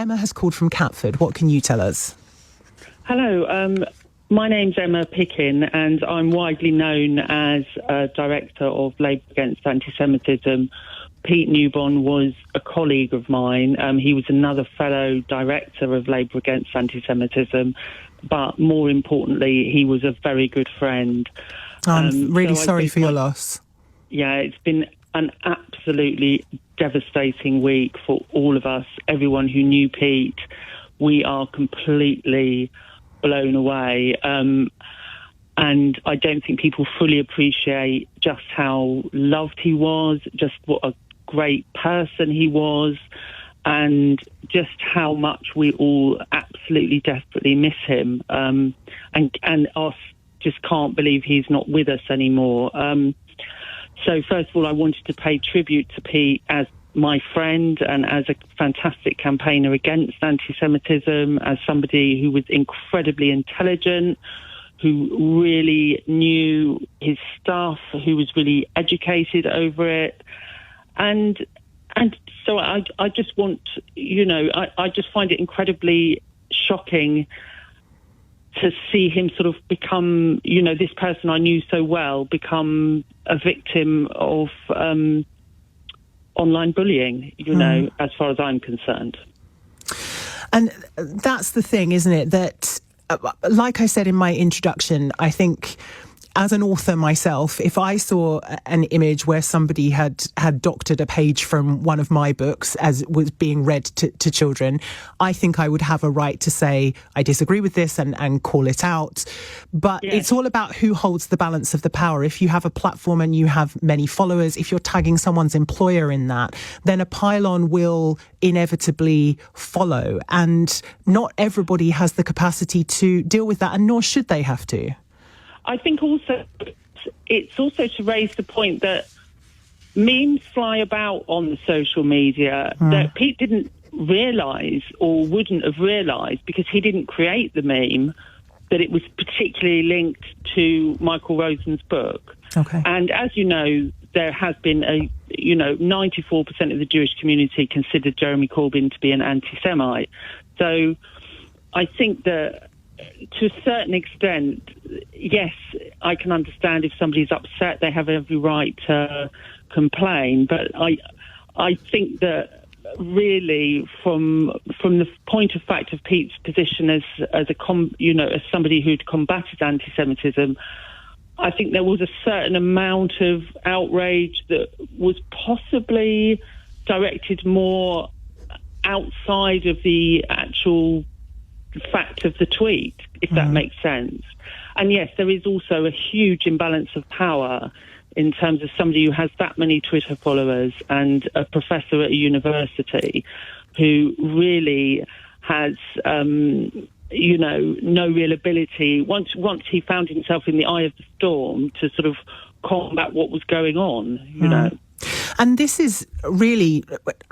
Emma has called from Catford. What can you tell us? Hello, my name's Emma Pickin, and I'm widely known as a director of Labour Against Anti-Semitism. Pete Newbon was a colleague of mine. He was another fellow director of Labour Against Anti-Semitism, but more importantly, he was a very good friend. I'm really sorry for your loss. Yeah, it's been an absolutely devastating week for all of us, everyone who knew Pete. We are completely blown away. And I don't think people fully appreciate just how loved he was, just what a great person he was, and just how much we all absolutely desperately miss him. And us just can't believe he's not with us anymore. So first of all, I wanted to pay tribute to Pete as my friend and as a fantastic campaigner against anti-Semitism, as somebody who was incredibly intelligent, who really knew his stuff, who was really educated over it. And so I just want, I just find it incredibly shocking to see him sort of become, this person I knew so well, become a victim of online bullying, as far as I'm concerned. And that's the thing, isn't it? That, like I said in my introduction, I think as an author myself, if I saw an image where somebody had doctored a page from one of my books as was being read to children, I think I would have a right to say, I disagree with this and call it out. But yes, it's all about who holds the balance of the power. If you have a platform and you have many followers, if you're tagging someone's employer in that, then a pile-on will inevitably follow. And not everybody has the capacity to deal with that, and nor should they have to. I think also it's also to raise the point that memes fly about on the social media that Pete didn't realise or wouldn't have realised because he didn't create the meme, that it was particularly linked to Michael Rosen's book. Okay. And as you know, there has been 94% of the Jewish community considered Jeremy Corbyn to be an anti-Semite. So I think that to a certain extent, yes, I can understand if somebody's upset, they have every right to complain. But I think that really, from the point of fact of Pete's position as somebody who'd combated anti-Semitism, I think there was a certain amount of outrage that was possibly directed more outside of the actual fact of the tweet, if that makes sense. And yes, there is also a huge imbalance of power in terms of somebody who has that many Twitter followers and a professor at a university who really has, no real ability, once he found himself in the eye of the storm, to sort of combat what was going on, you know. And this is really,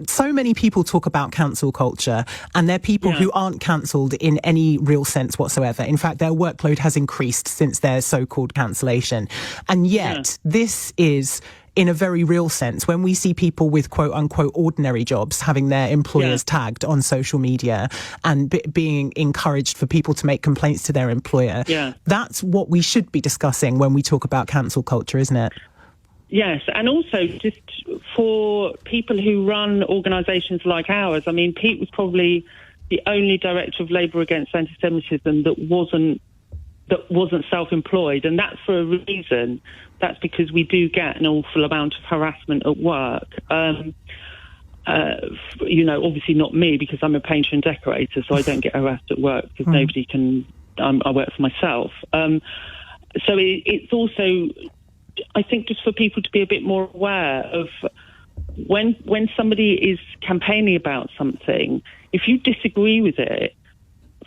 so many people talk about cancel culture, and they're people who aren't cancelled in any real sense whatsoever. In fact, their workload has increased since their so-called cancellation. And yet, this is, in a very real sense, when we see people with quote-unquote ordinary jobs having their employers tagged on social media and being encouraged for people to make complaints to their employer, that's what we should be discussing when we talk about cancel culture, isn't it? Yes, and also just for people who run organisations like ours, I mean, Pete was probably the only director of Labour Against Anti-Semitism that wasn't self-employed, and that's for a reason. That's because we do get an awful amount of harassment at work. Obviously not me, because I'm a painter and decorator, so I don't get harassed at work because nobody can. I work for myself. So it's also, I think, just for people to be a bit more aware of when somebody is campaigning about something, if you disagree with it,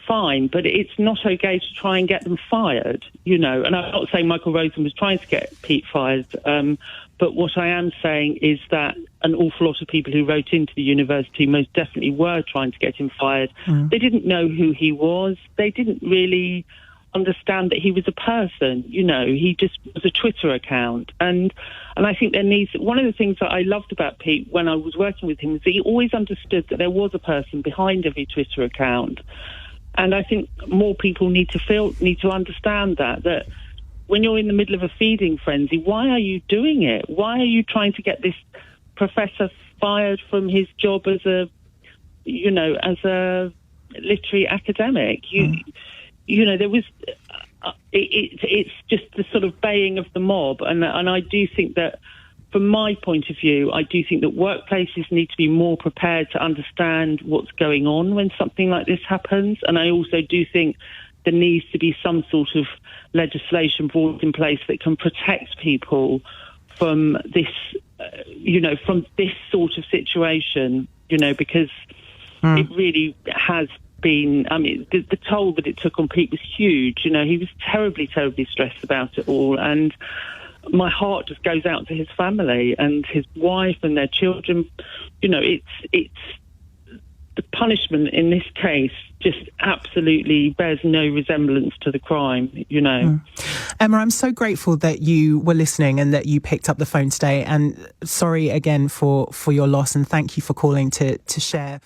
fine, but it's not okay to try and get them fired, And I'm not saying Michael Rosen was trying to get Pete fired, but what I am saying is that an awful lot of people who wrote into the university most definitely were trying to get him fired. They didn't know who he was. They didn't really understand that he was a person. You know, he just was a Twitter account. And I think one of the things that I loved about Pete when I was working with him was that he always understood that there was a person behind every Twitter account. And I think more people need to understand that when you're in the middle of a feeding frenzy, why are you doing it? Why are you trying to get this professor fired from his job as a literary academic? You know, there was. It's just the sort of baying of the mob, and I do think that, from my point of view, I do think that workplaces need to be more prepared to understand what's going on when something like this happens. And I also do think there needs to be some sort of legislation brought in place that can protect people from this, from this sort of situation, because it really has been, I mean, the toll that it took on Pete was huge. He was terribly, terribly stressed about it all. And my heart just goes out to his family and his wife and their children. It's the punishment in this case just absolutely bears no resemblance to the crime, Emma, I'm so grateful that you were listening and that you picked up the phone today. And sorry again for your loss, and thank you for calling to share.